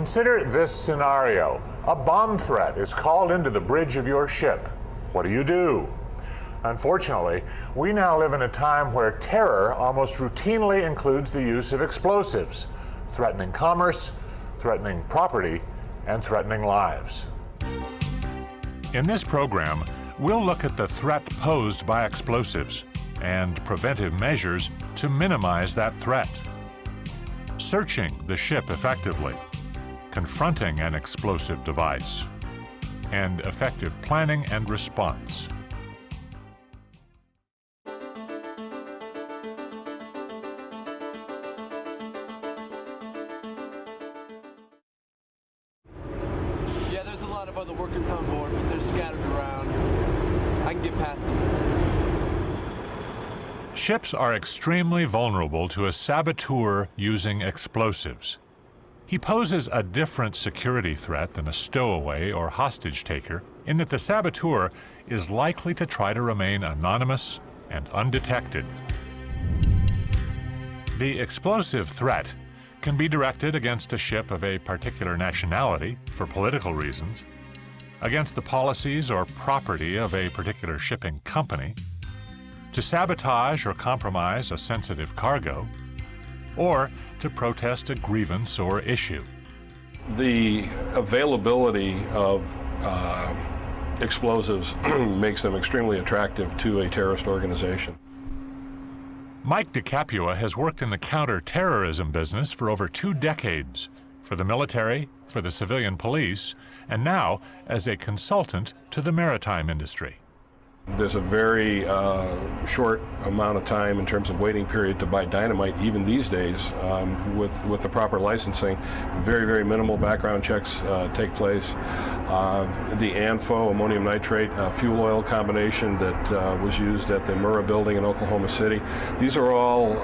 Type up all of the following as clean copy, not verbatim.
Consider this scenario. A bomb threat is called into the bridge of your ship. What do? Unfortunately, we now live in a time where terror almost routinely includes the use of explosives, threatening commerce, threatening property, and threatening lives. In this program, we'll look at the threat posed by explosives and preventive measures to minimize that threat. Searching the ship effectively, confronting an explosive device, and effective planning and response. Yeah, there's a lot of other workers on board, but they're scattered around. I can get past them. Ships are extremely vulnerable to a saboteur using explosives. He poses a different security threat than a stowaway or hostage taker in that the saboteur is likely to try to remain anonymous and undetected. The explosive threat can be directed against a ship of a particular nationality for political reasons, against the policies or property of a particular shipping company, to sabotage or compromise a sensitive cargo, or to protest a grievance or issue. The availability of explosives makes them extremely attractive to a terrorist organization. Mike DeCapua has worked in the counter-terrorism business for over 2 decades, for the military, for the civilian police, and now as a consultant to the maritime industry. There's a very short amount of time in terms of waiting period to buy dynamite, even these days, with the proper licensing. Very, very minimal background checks take place. The ANFO, ammonium nitrate, fuel oil combination that was used at the Murrah building in Oklahoma City. These are all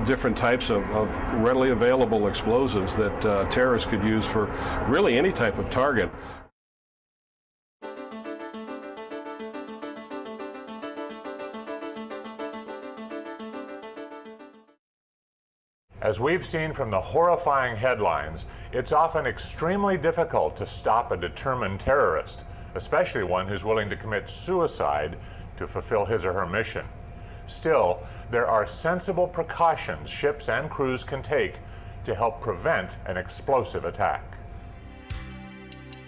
different types of readily available explosives that terrorists could use for really any type of target. As we've seen from the horrifying headlines, it's often extremely difficult to stop a determined terrorist, especially one who's willing to commit suicide to fulfill his or her mission. Still, there are sensible precautions ships and crews can take to help prevent an explosive attack.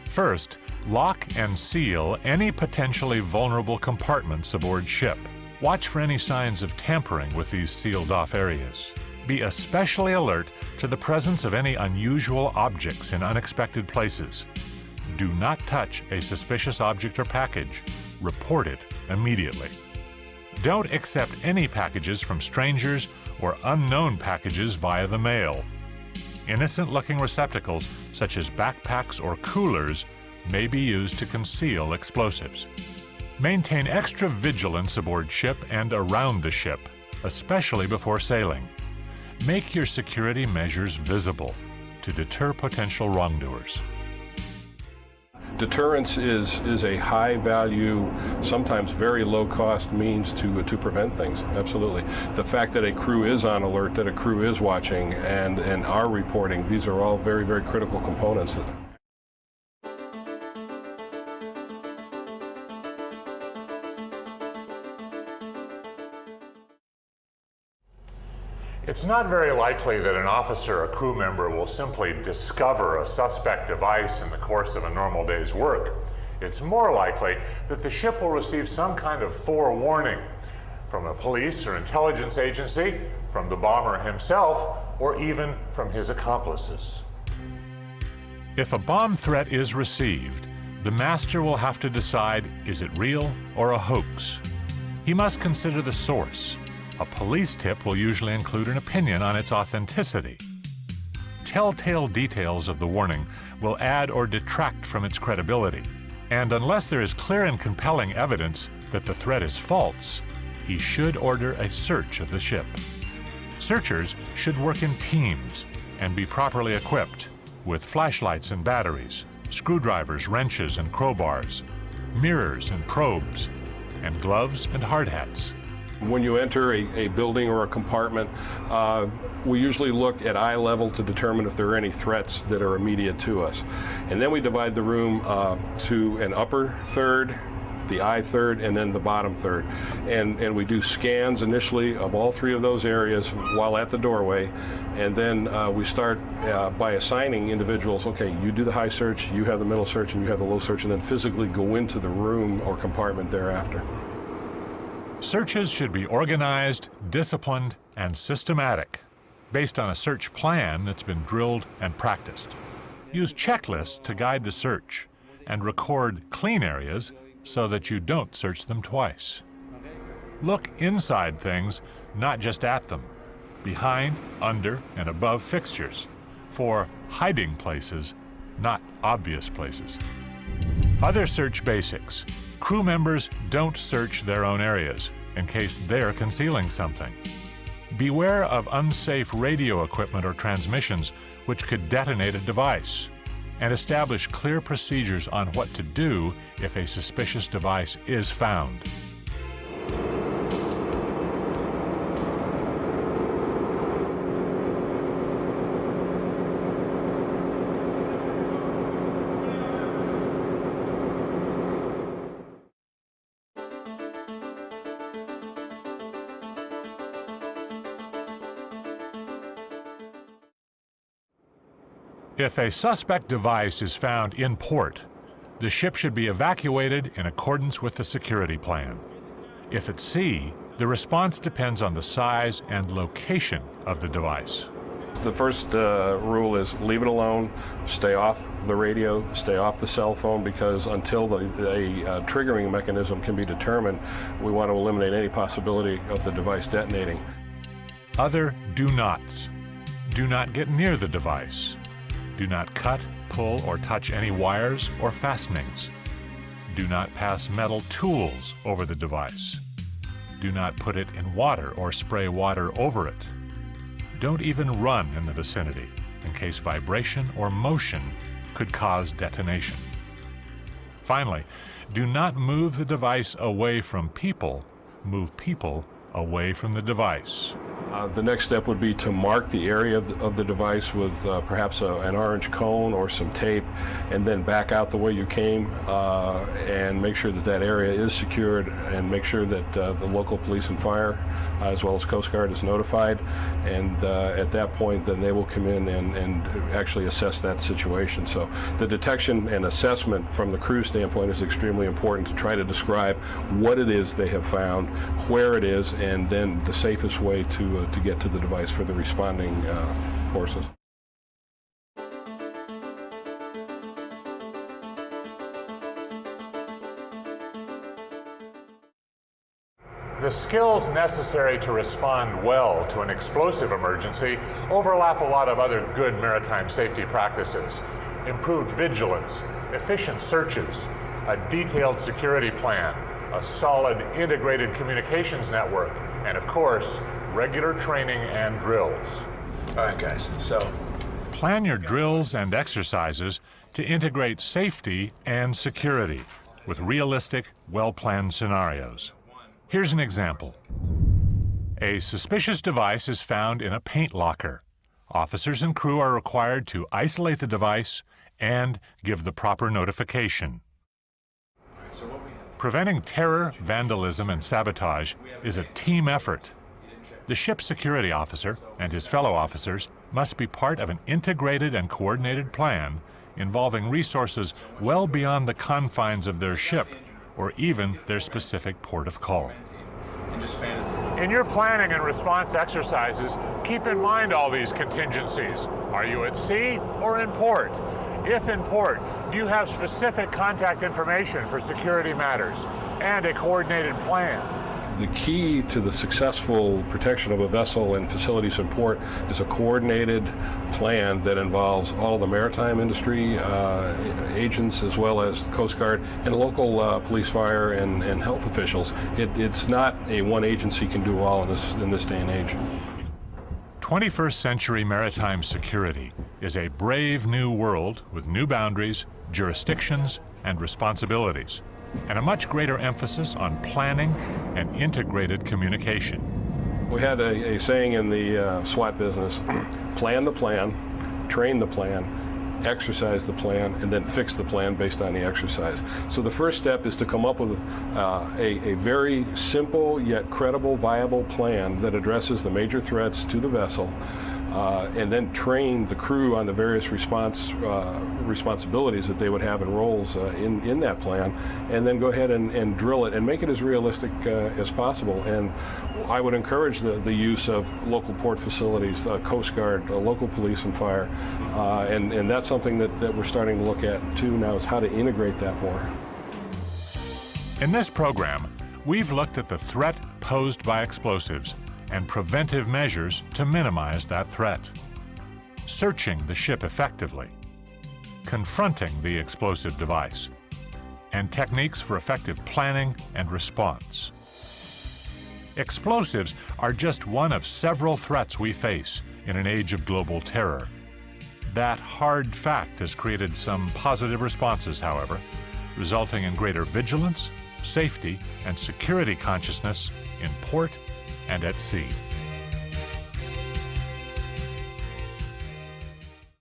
First, lock and seal any potentially vulnerable compartments aboard ship. Watch for any signs of tampering with these sealed-off areas. Be especially alert to the presence of any unusual objects in unexpected places. Do not touch a suspicious object or package. Report it immediately. Don't accept any packages from strangers or unknown packages via the mail. Innocent-looking receptacles, such as backpacks or coolers, may be used to conceal explosives. Maintain extra vigilance aboard ship and around the ship, especially before sailing. Make your security measures visible to deter potential wrongdoers. Deterrence is a high-value, sometimes very low-cost means to prevent things, absolutely. The fact that a crew is on alert, that a crew is watching and are reporting, these are all very, very critical components. It's not very likely that an officer or crew member will simply discover a suspect device in the course of a normal day's work. It's more likely that the ship will receive some kind of forewarning from a police or intelligence agency, from the bomber himself, or even from his accomplices. If a bomb threat is received, the master will have to decide, is it real or a hoax? He must consider the source. A police tip will usually include an opinion on its authenticity. Telltale details of the warning will add or detract from its credibility. And unless there is clear and compelling evidence that the threat is false, he should order a search of the ship. Searchers should work in teams and be properly equipped with flashlights and batteries, screwdrivers, wrenches and crowbars, mirrors and probes, and gloves and hard hats. When you enter a building or a compartment, we usually look at eye level to determine if there are any threats that are immediate to us. And then we divide the room to an upper third, the eye third, and then the bottom third. And we do scans initially of all three of those areas while at the doorway. And then we start by assigning individuals, okay, you do the high search, you have the middle search, and you have the low search, and then physically go into the room or compartment thereafter. Searches should be organized, disciplined, and systematic, based on a search plan that's been drilled and practiced. Use checklists to guide the search, and record clean areas so that you don't search them twice. Look inside things, not just at them, behind, under, and above fixtures, for hiding places, not obvious places. Other search basics. Crew members don't search their own areas in case they're concealing something. Beware of unsafe radio equipment or transmissions which could detonate a device, and establish clear procedures on what to do if a suspicious device is found. If a suspect device is found in port, the ship should be evacuated in accordance with the security plan. If at sea, the response depends on the size and location of the device. The first rule is leave it alone, stay off the radio, stay off the cell phone, because until a triggering mechanism can be determined, we want to eliminate any possibility of the device detonating. Other do nots. Do not get near the device. Do not cut, pull, or touch any wires or fastenings. Do not pass metal tools over the device. Do not put it in water or spray water over it. Don't even run in the vicinity, in case vibration or motion could cause detonation. Finally, do not move the device away from people. Move people away from the device. The next step would be to mark the area of the device with perhaps an orange cone or some tape, and then back out the way you came and make sure that that area is secured, and make sure that the local police and fire as well as Coast Guard is notified, and at that point then they will come in and actually assess that situation. So the detection and assessment from the crew standpoint is extremely important to try to describe what it is they have found, where it is, and then the safest way to get to the device for the responding forces. The skills necessary to respond well to an explosive emergency overlap a lot of other good maritime safety practices. Improved vigilance, efficient searches, a detailed security plan, a solid integrated communications network, and of course, regular training and drills. All right, guys, so plan your drills and exercises to integrate safety and security with realistic, well-planned scenarios. Here's an example. A suspicious device is found in a paint locker. Officers and crew are required to isolate the device and give the proper notification. Preventing terror, vandalism, and sabotage is a team effort. The ship's security officer and his fellow officers must be part of an integrated and coordinated plan involving resources well beyond the confines of their ship or even their specific port of call. In your planning and response exercises, keep in mind all these contingencies. Are you at sea or in port? If in port, do you have specific contact information for security matters and a coordinated plan? The key to the successful protection of a vessel and facilities in port is a coordinated plan that involves all the maritime industry agents, as well as the Coast Guard and local police, fire, and health officials. It's not a one agency can do all in this day and age. 21st century maritime security is a brave new world with new boundaries, jurisdictions, and responsibilities. and a much greater emphasis on planning and integrated communication. We had a saying in the SWAT business, plan the plan, train the plan, exercise the plan, and then fix the plan based on the exercise. So the first step is to come up with a very simple yet credible, viable plan that addresses the major threats to the vessel, and then train the crew on the various responsibilities that they would have and roles in that plan, and then go ahead and drill it and make it as realistic as possible. And I would encourage the use of local port facilities, Coast Guard, local police and fire, and that's something that we're starting to look at too now, is how to integrate that more. In this program, we've looked at the threat posed by explosives and preventive measures to minimize that threat, searching the ship effectively, confronting the explosive device, and techniques for effective planning and response. Explosives are just one of several threats we face in an age of global terror. That hard fact has created some positive responses, however, resulting in greater vigilance, safety, and security consciousness in port and at sea.